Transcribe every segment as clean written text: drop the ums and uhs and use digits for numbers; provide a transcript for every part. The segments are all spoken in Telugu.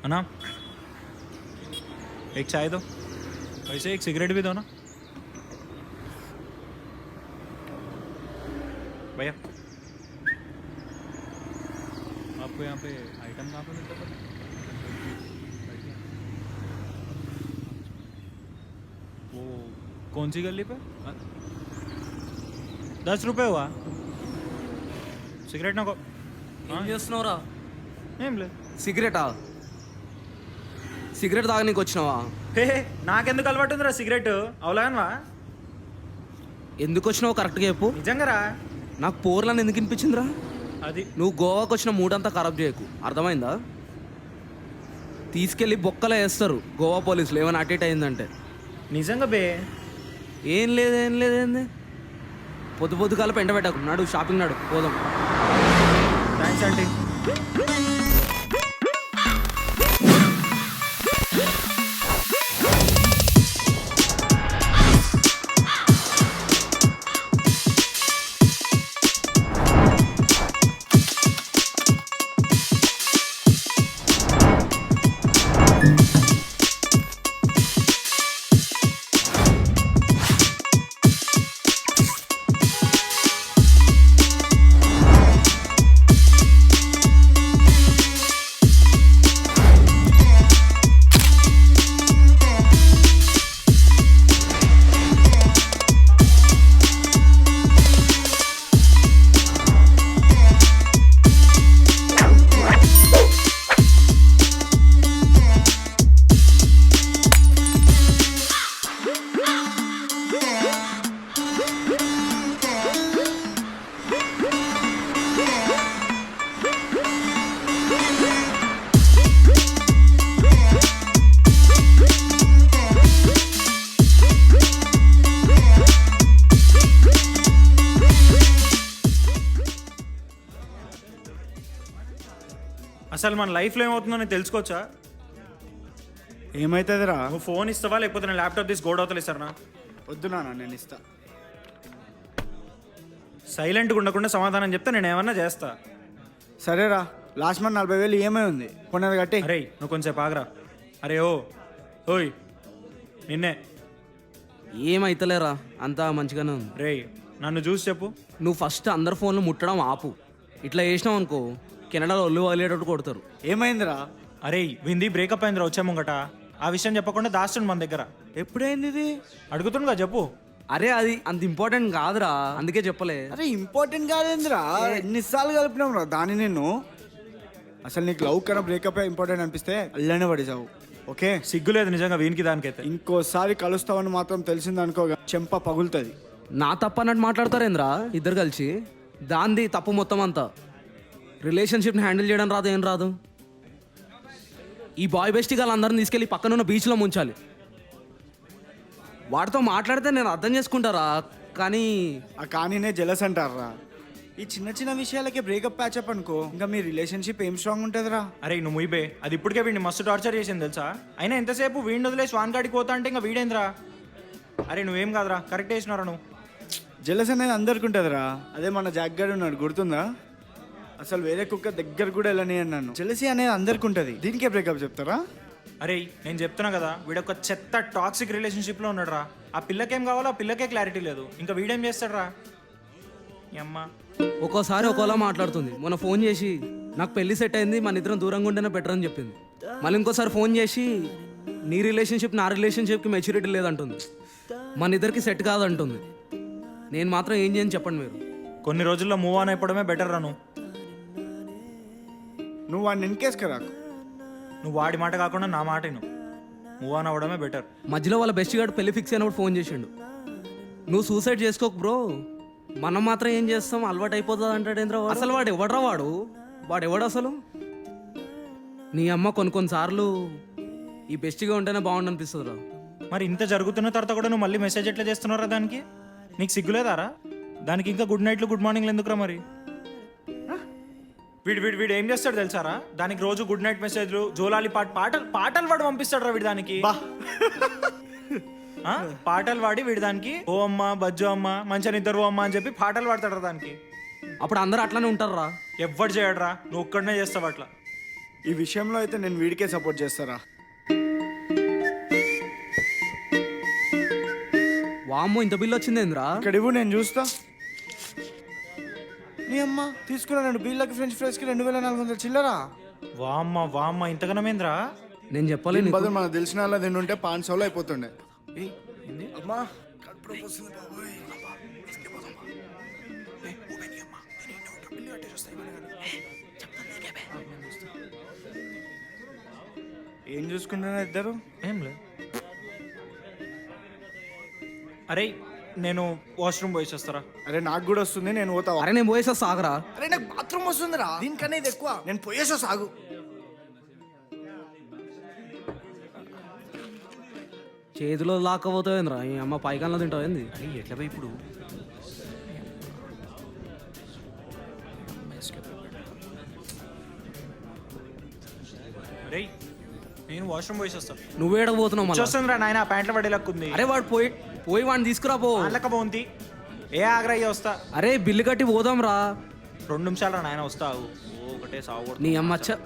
अन्ना एक चाय दो, वैसे एक सिगरेट भी दो ना भैया। आपको यहाँ पे आइटम कहाँ पे मिलता है? वो कौन सी गली पे? 10 रुपये हुआ సిగరెట్ నాకు ఏం చేస్తున్నావురా? ఏం లేదు. సిగరెటా? సిగరెట్ తాగనీకి వచ్చినావా? హే నాకెందుకు అలవాటు ఉందిరా సిగరెట్? అవలాగనవా? ఎందుకు వచ్చినావు కరెక్ట్గా చెప్పు. నిజంగా రా. నాకు పోర్లని ఎందుకు వినిపించిందిరా? అది నువ్వు గోవాకి వచ్చిన మూడంతా ఖరాబ్ చేయకు, అర్థమైందా? తీసుకెళ్ళి బొక్కలో వేస్తారు గోవా పోలీసులు ఏమైనా అటెట్ అయిందంటే. నిజంగా బే. ఏం లేదేంది పొద్దు పొద్దు కాల పెంట పెట్టకు. నాడు షాపింగ్ నాడు పోదాం. Thanks aunty. అసలు మన లైఫ్లో ఏమవుతుందో నేను తెలుసుకోవచ్చా? ఏమవుతుందిరా? నువ్వు ఫోన్ ఇస్తావా లేకపోతే నేను ల్యాప్టాప్ తీసి గోడ అవతలు ఇస్తారా? వద్దు నాన్న, నేను ఇస్తా. సైలెంట్గా ఉండకుండా సమాధానం చెప్తే నేను ఏమన్నా చేస్తా. సరేరా, లాస్ట్ మంత్ 40,000 ఈఎంఐ ఉంది, కొన్నది కట్టి. అరే నువ్వు కొంచెం ఆగరా. అరే ఓయ్ నిన్నే. ఏమైతలేరా, అంతా మంచిగానే ఉంది. రే నన్ను చూసి చెప్పు. నువ్వు ఫస్ట్ అందరి ఫోన్లు ముట్టడం ఆపు. ఇట్లా చేసినావు అనుకో కెనడాలో ఒళ్ళు వదిలేటట్టు కొడతారు. ఏమైందిరా? అరే వింది బ్రేకప్ అయిందిరా వచ్చే ముంగట. ఆ విషయం చెప్పకుండా దాస్తుండు మన దగ్గర. ఎప్పుడైంది ఇది? అడుగుతుండగా చెప్పు. అరే అది అంత ఇంపార్టెంట్ కాదురా, అందుకే చెప్పలే. అరే ఇంపార్టెంట్ కాదేందిరా? ఎన్నిసార్లు కలిపినాం రా దాన్ని నిన్ను. అసలు నీకు లవ్ కన్నా బ్రేకప్ ఇంపార్టెంట్ అనిపిస్తే అల్లనే పడేసావు. ఓకే, సిగ్గులేదు నిజంగా వీనికి దానికైతే. ఇంకోసారి కలుస్తావని మాత్రం తెలిసిందనుకో చెంప పగులుతుంది. నా తప్పు అన్నట్టు మాట్లాడతారేంద్రా ఇద్దరు కలిసి? దాంది తప్పు మొత్తం అంతా. రిలేషన్షిప్ని హ్యాండిల్ చేయడం రాదు, ఏం రాదు. ఈ బాయ్ బెస్టీ వాళ్ళందరిని తీసుకెళ్ళి పక్కనున్న బీచ్లో ముంచాలి. వాడితో మాట్లాడితే నేను అర్థం చేసుకుంటారా, కానీ ఆ కానీనే జెలస్ అంటారా? ఈ చిన్న చిన్న విషయాలకే బ్రేకప్ ప్యాచప్ అనుకో, ఇంకా మీ రిలేషన్షిప్ ఏం స్ట్రాంగ్ ఉంటుందిరా? అరే నువ్వు ముయిబే, అది ఇప్పటికే వీడిని మస్తు టార్చర్ చేసింది తెలుసా. అయినా ఎంతసేపు వీడిని వదిలేసి వాన్ కాడికి పోతా అంటే ఇంకా వీడేంద్రా. అరే నువ్వేం కాదురా, కరెక్ట్ చేసినారా నువ్వు. జెలస్ అనేది అందరికి ఉంటుందిరా. అదే మన జాగ్గాడు ఉన్నాడు, గుర్తుందా? అసలు వేరే కుక్క దగ్గర కూడా వెళ్ళని అన్నాను. జెలసీ అనేది అందరికి ఉంటుంది, దీనికే బ్రేకప్ చెప్తారా? అరే నేను చెప్తున్నా కదా, వీడొక చెత్త టాక్సిక్ రిలేషన్షిప్లో ఉన్నాడు రా. ఆ పిల్లకేం కావాలో ఆ పిల్లకే క్లారిటీ లేదు, ఇంకా వీడేం చేస్తాడు రా. అమ్మ ఒక్కోసారి ఒక్కోలా మాట్లాడుతుంది. మొన్న ఫోన్ చేసి నాకు పెళ్లి సెట్ అయింది, మన ఇద్దరం దూరంగా ఉంటేనే బెటర్ అని చెప్పింది. మళ్ళీ ఇంకోసారి ఫోన్ చేసి నీ రిలేషన్షిప్ నా రిలేషన్షిప్కి మెచ్యూరిటీ లేదంటుంది, మన ఇద్దరికి సెట్ కాదంటుంది. నేను మాత్రం ఏం చేయని చెప్పండి మీరు. కొన్ని రోజుల్లో మూవ్ ఆన్ అయిపోవడమే బెటర్ రా. నువ్వు వాడిని ఎన్కేసుకురాకు. నువ్వు వాడి మాట కాకుండా నా మాట విను. మూవ్ ఆన్ అవ్వడమే బెటర్. మధ్యలో వాళ్ళ బెస్ట్ గార్డ్ పెళ్లి ఫిక్స్ అయినప్పుడు ఫోన్ చేసిండు, నువ్వు సూసైడ్ చేసుకోకు బ్రో, మనం మాత్రం ఏం చేస్తాం అలవాటు అయిపోతుంది అంటాడేంద్రా. అసలు వాడు ఎవడరా? వాడు ఎవడు అసలు? నీ అమ్మ కొన్నిసార్లు ఈ బెస్ట్గా ఉంటేనే బాగుండు అనిపిస్తుందిరా. మరి ఇంత జరుగుతున్న తర్వాత కూడా నువ్వు మళ్ళీ మెసేజ్ ఎట్లా చేస్తున్నారా దానికి? నీకు సిగ్గులేదారా? దానికి ఇంకా గుడ్ నైట్లు గుడ్ మార్నింగ్లు ఎందుకురా మరి? వీడు ఏం చేస్తాడు తెలుసారా? దానికి రోజు గుడ్ నైట్ మెసేజ్లు, జోలాలి పాటలు వాడు పంపిస్తాడు రా వీడు దానికి. ఆ? పాటలు పాడి వీడి దానికి ఓ అమ్మ బజ్జో అమ్మ మంచిగా నిద్ర అమ్మ అని చెప్పి పాటలు పాడతాడు దానికి. అప్పుడు అందరూ అట్లానే ఉంటారా? ఎవ్వడు చేయడరా, నువ్వు ఒక్కడనే చేస్తావు అట్లా. ఈ విషయంలో అయితే నేను వీడికే సపోర్ట్ చేస్తారా. వామ్మో ఇంత బిల్లు వచ్చిందేంద్రా? ఇక్కడ ఇవ్వు, నేను చూస్తా. నీ అమ్మ తీసుకున్నా నేను బిల్లకి ఫ్రెంచ్ ఫ్రైస్కి 2400 చిల్లరా. వామ్మ ఇంతగానమేంద్రా? నేను చెప్పలేను నీకు. బదులు మనకు తెలిసిన వాళ్ళ దీని ఉంటే 500 అయిపోతుండే. అమ్మా ఏం చూసుకుంటున్నా ఇద్దరు? ఏం లేదు. అరే నేను వాష్రూమ్ పోయి వస్తారా? అరే నాకు కూడా వస్తుంది, నేను పోతా. అరే నేను పోయేసా సాగరా. అరే నాకు బాత్రూమ్ వస్తుందిరా, దీనికన్నా ఇది ఎక్కువ. నేను పోయేసా సాగు. చేతిలో లాక్కపోతావేంద్రా? ఈ అమ్మ పైకాన్లో తింటావు ఏంది? ఎట్లా పోయి ఇప్పుడు? రేయ్ నేను వాష్రూమ్ పోయి వస్తా. నువ్వేడకు పోతున్నావు మళ్ళీ? చూస్తుందిరా నాయన, ప్యాంట్లో పడే లక్కుంది. అరే వాడు పోయి వాడిని తీసుకురా పో. వాళ్ళక బాగుంది. ఏ ఆగ్రహ్య వస్తా. అరే బిల్లు కట్టి పోదాం రా. 2 నిమిషాలు రా నాయన, వస్తావు. ఒకటే సాగు. నీ అమ్మ అచ్చ.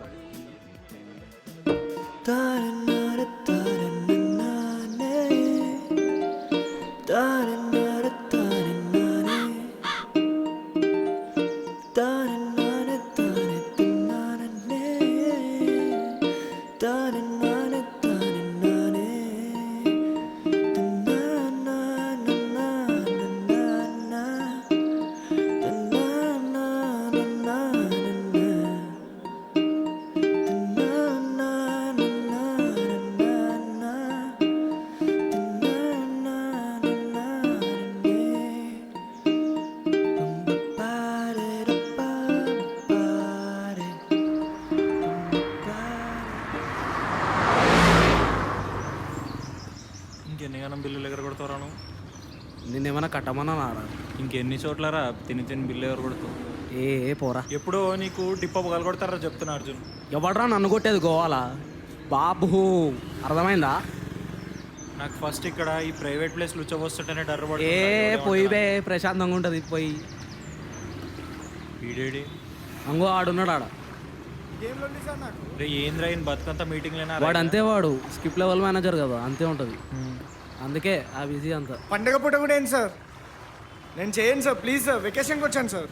ఇంకెన్నిగానం బిల్లులు ఎగర కొడతావు? నిన్నేమన్నా కట్టమన్నా నారా? ఇంకెన్ని చోట్లరా తిని బిల్లు ఎవరు కొడుతావు? ఏ పోరా. ఎప్పుడో నీకు టిప్ప పగలు కొడతారా చెప్తున్నా అర్జున్. ఎవడరా నన్ను కొట్టేది గోవాలా? బాబు అర్థమైందా? నాకు ఫస్ట్ ఇక్కడ ఈ ప్రైవేట్ ప్లేస్ లుచ్చబోస్తుంటేనే డర్ర పడు. ఏ పోయి బే, ప్రశాంతంగా ఉంటుంది పోయి. వీడేడి అంగో ఆడున్నాడు ఆడ. రే ఏంద్రా ఈయన బతుకంతా మీటింగ్ లేనా? వాడు అంతే, వాడు స్కిప్ లెవెల్ మేనేజర్ కదా, అంతే ఉంటుంది. అందుకే ఆ బిజీ అంతా. పండగ పూట కూడా ఏంటి సార్? నేను చేయను సార్, ప్లీజ్ సార్. వెకేషన్కి వచ్చాను సార్,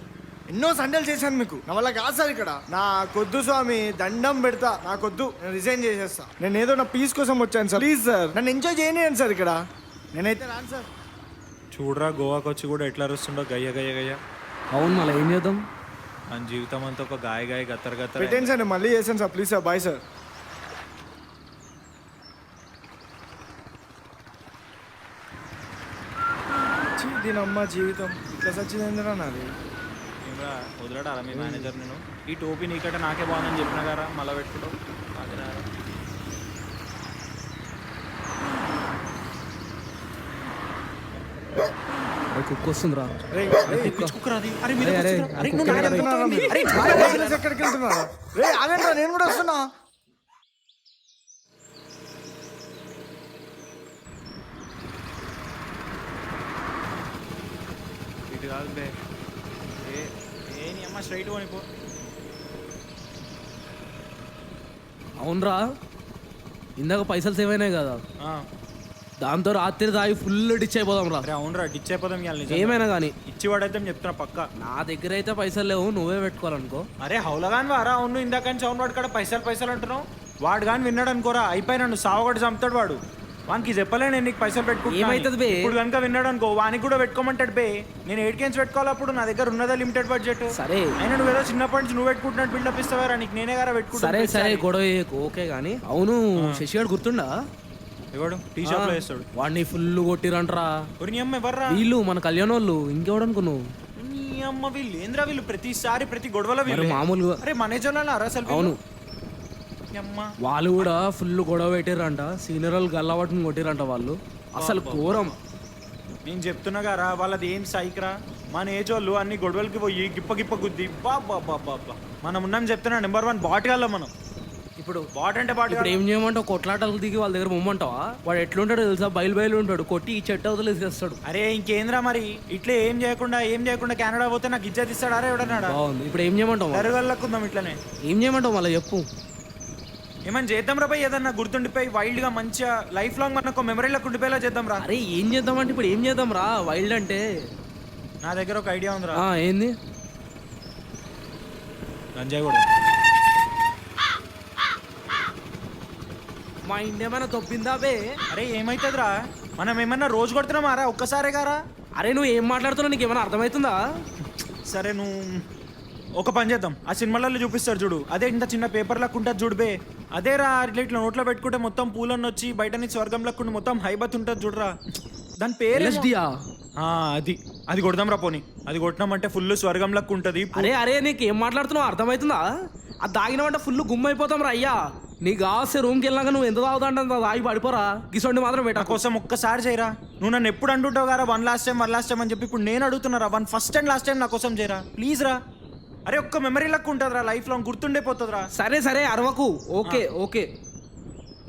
ఎన్నో సండేలు చేశాను మీకు. నా వల్ల కాదు సార్. ఇక్కడ నాకొద్దు స్వామి, దండం పెడతా. నాకొద్దు, నేను రిజైన్ చేసేస్తా. నేను ఏదో నా పీస్ కోసం వచ్చాను సార్, ప్లీజ్ సార్. నన్ను ఎంజాయ్ చేయనియండి సార్. ఇక్కడ నేనైతే రాను సార్. చూడరా గోవాకి వచ్చి కూడా ఎట్లా అరుస్తుండో గయ్య గయ్య గయ్య. అవును మళ్ళీ ఏం చేద్దాం? మన జీవితం అంతా ఒక గాయ గత్తర గత్తర. పెట్టండి సార్, నేను మళ్ళీ చేశాను sir, please sir. Bye sir. దీనమ్మ జీవితం ఇట్లా సచ్చిందేంద్రా నాది. ఏమరా వదిలాడారా మీ మేనేజర్? నేను ఈ టోపీ నీకంటే నాకే బాగుందని చెప్పినా కదా, మళ్ళీ పెట్టుకుంటావు. కుక్క వస్తుందిరా. ఎక్కడికి వెళ్తున్నారా? రే ఆగండి, నేను కూడా వస్తున్నా. ఇటు కాదు బే. ఏ నీ అమ్మ స్ట్రైట్ పోనిపో. అవునరా, ఇందాక పైసలు సేవ్ అయినాయి కదా, దాంతో రాత్రి తాగి ఫుల్ డిచ్ అయిపోదాం రా. అరే అవునరా, డిచ్ అయిపోదాం. ఏమైనా కానీ ఇచ్చి వాడైతే చెప్తున్నా పక్క. నా దగ్గర అయితే పైసలు లేవు, నువ్వే పెట్టుకోవాలనుకో. అరే హౌలగాని వారా, అవును ఇందాక నుంచి అవును వాడు కాడ పైసలు అంటున్నావు. వాడు కానీ విన్నాడు అనుకోరా, అయిపోయినా నువ్వు సావగొట్టి చంపుతాడు వాడు. వానికి చెప్పలే నేను నీకు పైసలు పెట్టుకుంటా. ఏమైతుంది బే? ఇప్పుడు కనుక విన్నాడు అనుకో, వానికి కూడా పెట్టుకోమంటాడు బే. నేను 8 కేన్స్ పెట్టుకోవాలప్పుడు నా దగ్గర ఉన్నదా లిమిటెడ్ బడ్జెట్. సరే అయినా నువ్వు ఏదో చిన్నప్పటి నుంచి నువ్వు పెట్టుకుంటున్నట్టు బిల్డప్ ఇస్తావారా? నీకు నేనే కదా పెట్టుకుంటా. సరే సరే గొడవ ఓకే కానీ, అవును శశిగాడు గుర్తుండా? ఎవడు టీ షాప్ లో వేస్తాడు? వాడిని ఫుల్ కొట్టిరంటరా. నీ అమ్మ ఎవర్రా? వీళ్ళు మన కళ్యాణ్ వాళ్ళు. ఇంకెవడు అనుకున్నావు? నీ అమ్మ వీళ్ళు ఏంద్రా వీళ్ళు ప్రతిసారి ప్రతి గొడవలో వీళ్ళు మామూలుగా. అరే మేనేజర్ అసలు. అవును అమ్మ వాళ్ళు కూడా ఫుల్ గొడవ పెట్టారంట. సీనియర్ వాళ్ళు గల్లవాటిని కొట్టిరంట వాళ్ళు. అసలు ఘోరం. నేను చెప్తున్నా గారా, వాళ్ళది ఏం సైక్రా. మన ఏజ్ వాళ్ళు అన్ని గొడవలకి పోయి గిప్ప గుద్ది. బాబా మనం ఉన్నాం చెప్తున్నా, నెంబర్ 1 బాటిగాల్లో మనం. ఇప్పుడు బాట్ అంటే బాట్ ఇప్పుడు ఏం చేయమంటావు? కొట్లాటలు దిగి వాళ్ళ దగ్గర పొమ్మంటావా? వాడు ఎట్లుంటాడో తెలుసా? బయలు ఉంటాడు, కొట్టి ఈ చెట్టు అవతలు వేసేస్తాడు. అరే ఇంకేంద్రా మరి ఇట్లా ఏం చేయకుండా కెనడా పోతే నాకు ఇజ్జత్ ఇస్తాడా రే ఎవడన్నాడా? బాగుంది. ఇప్పుడు ఏం చేయమంటావు? దరగల్లకుందాం ఇట్లనే. ఏం చేయమంటావు మళ్ళీ చెప్పు. ఏమని చేద్దాం రా పోయి, ఏదన్నా గుర్తుండిపోయి వైల్డ్ గా మంచిగా లైఫ్ లాంగ్ మనకు మెమరీలకు ఉండిపోయేలా చేద్దాం రా. అరే ఏం చేద్దామంటే ఇప్పుడు ఏం చేద్దాం రా? వైల్డ్ అంటే నా దగ్గర ఒక ఐడియా ఉందిరా. ఏంది? గంజాయి కూడా. మా ఇండియా ఏమైనా తొప్పిందా బే? అరే ఏమైతుందిరా, మనం ఏమన్నా రోజు కొడుతున్నామారా ఒక్కసారే గారా? అరే నువ్వు ఏం మాట్లాడుతున్నావు? నీకు ఏమైనా అర్థమవుతుందా? సరే నువ్వు ఒక పని చేద్దాం, ఆ సినిమాలలో చూపిస్తారు చూడు, అదే ఇంత చిన్న పేపర్ లెక్క ఉంటుంది చూడు బే, అదే రా ఇట్లా నోట్లో పెట్టుకుంటే మొత్తం పూలన్నీ వచ్చి బయట నుంచి స్వర్గం లెక్కుండి మొత్తం హైబత్ ఉంటుంది చూడరా, దాని పేరు LSD-యా? అది కొడదాం రా పోనీ. అది కొట్టినామంటే ఫుల్ స్వర్గం లెక్క ఉంటుంది. అరే నీకు ఏం మాట్లాడుతున్నావు? అర్థమవుతుందా? అది తాగినామంటే ఫుల్ గుమ్మ అయిపోతాం రా అయ్యా. నీకు కావస్తే రూమ్కి వెళ్ళాక నువ్వు ఎంత తాగుతా అంటే తాగి పడిపోరా. గిసోండి మాత్రం నా కోసం ఒక్కసారి చేయరా. నువ్వు నన్ను ఎప్పుడు అంటుంటావు కదా వన్ లాస్ట్ టైం అని చెప్పి, ఇప్పుడు నేను అడుగుతున్నారా one first and last time నా కోసం చేయరా ప్లీజ్ రా. అరే ఒక్క మెమరీ లెక్క ఉంటుంది రా, లైఫ్ లాంగ్ గుర్తుండిపోతుంది రా. సరే అరవకు. ఓకే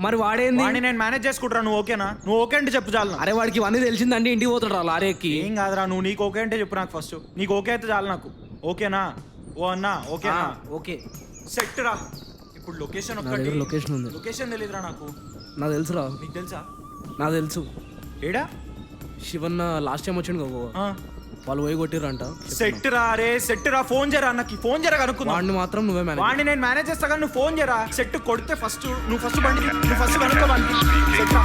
మరి వాడేంది? వాడిని నేను మేనేజ్ చేసుకుంటారా, నువ్వు ఓకేనా? నువ్వు ఓకే అంటే చెప్పు చాలు. అరే వాడికి ఇవన్నీ తెలిసిందండి ఇంటికి పోతాడు రా లారీకి. ఏం కాదురా, నువ్వు నీకు ఓకే అంటే చెప్పు నాకు ఫస్ట్. నీకు ఓకే అయితే చాలు నాకు. ఓకేనా? ఓ అన్నా ఓకేనా? ఓకే సెట్ రా. ఇప్పుడు లొకేషన్ ఒక్కటి. లొకేషన్ ఉంది. లొకేషన్ తెలీదురా నాకు. నాకు తెలుసురా. నీకు తెలుసా? నాకు తెలుసు. ఏడా? శివన్న లాస్ట్ టైం వచ్చిండు గోవా, వాళ్ళు పోయి కొట్టిరంట. సెట్ రా. అరే సెట్ రా, ఫోన్ చేయరా అన్నకి, ఫోన్ చేయరా కనుక్కుందాం. వాడిని మాత్రం నువ్వే మేనేజ్. వాడిని నేను మేనేజ్ చేస్తా కానీ నువ్వు ఫోన్ చేయరా. సెట్ కొడితే ఫస్ట్ నువ్వు ఫస్ట్ బండి నువ్వు ఫస్ట్ కనుక్కో బండి. సెట్ రా.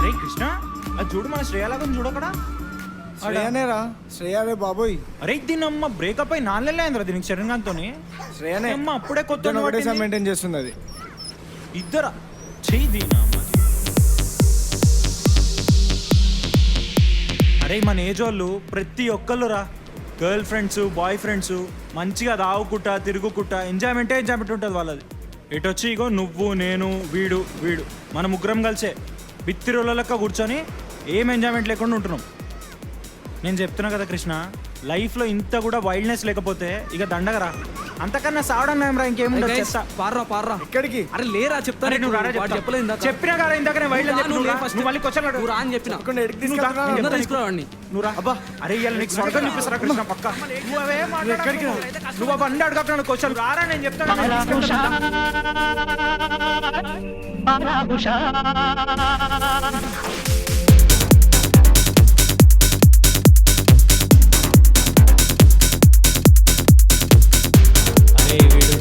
అరే కృష్ణ, అది చూడు మన శ్రేయాలాగా చూడకడా. శ్రేయనేరా? శ్రేయారే బాబోయ్. అరే దీని అమ్మ బ్రేకప్ అయి 4 నెలలు అయిందిరా దీనికి శరణ్గాంతో. శ్రేయనే అమ్మ అప్పుడే కొత్త ఒకటేసారి మెయింటైన్ చేస్తుంది అది. ఇద్దరా చెయ్యి దీనా అమ్మ. అరే మన ఏజ్ వాళ్ళు ప్రతి ఒక్కళ్ళు రా, గర్ల్ ఫ్రెండ్స్ బాయ్ ఫ్రెండ్స్ మంచిగా తాగుకుంటా తిరుగుకుంటా ఎంజాయ్మెంట్ ఉంటుంది వాళ్ళది. ఎటు వచ్చి ఇగో నువ్వు నేను వీడు మన ముగ్గురం కలిసే బిత్తి రోజుల లెక్క కూర్చొని ఏం ఎంజాయ్మెంట్ లేకుండా ఉంటున్నాం. నేను చెప్తున్నా కదా కృష్ణ, లైఫ్లో ఇంత కూడా వైల్డ్నెస్ లేకపోతే ఇక దండగరా. అంతకన్నా సావడం రా ఇంకేముండదు. చేస్తా పార్రా. ఎక్కడికి? అరే లేరా చెప్తాను. అరే నువ్వు రారా చెప్తా. చెప్పలేదు ఇందాక. చెప్పినా కదా ఇందాక నేను వైల్డ్ అని చెప్పి, నువ్వు నువ్వు రా. first. నువ్వు మళ్ళీ క్వశ్చన్ అడుగు. నువ్వు రా అని చెప్పిన. ఎక్కడికి తీసుకెళ్తున్నా? అందరూ తీసుకురావండి. నువ్వు రా. అబ్బా అరే ఇవాళ నీకు స్వర్గం చూపిస్తారా కృష్ణ పక్క. నువ్వే ఎక్కడికి నువ్వు ఆ బండి అడగకుండా క్వశ్చన్ రారా నేను చెప్తాను. అరే వీడు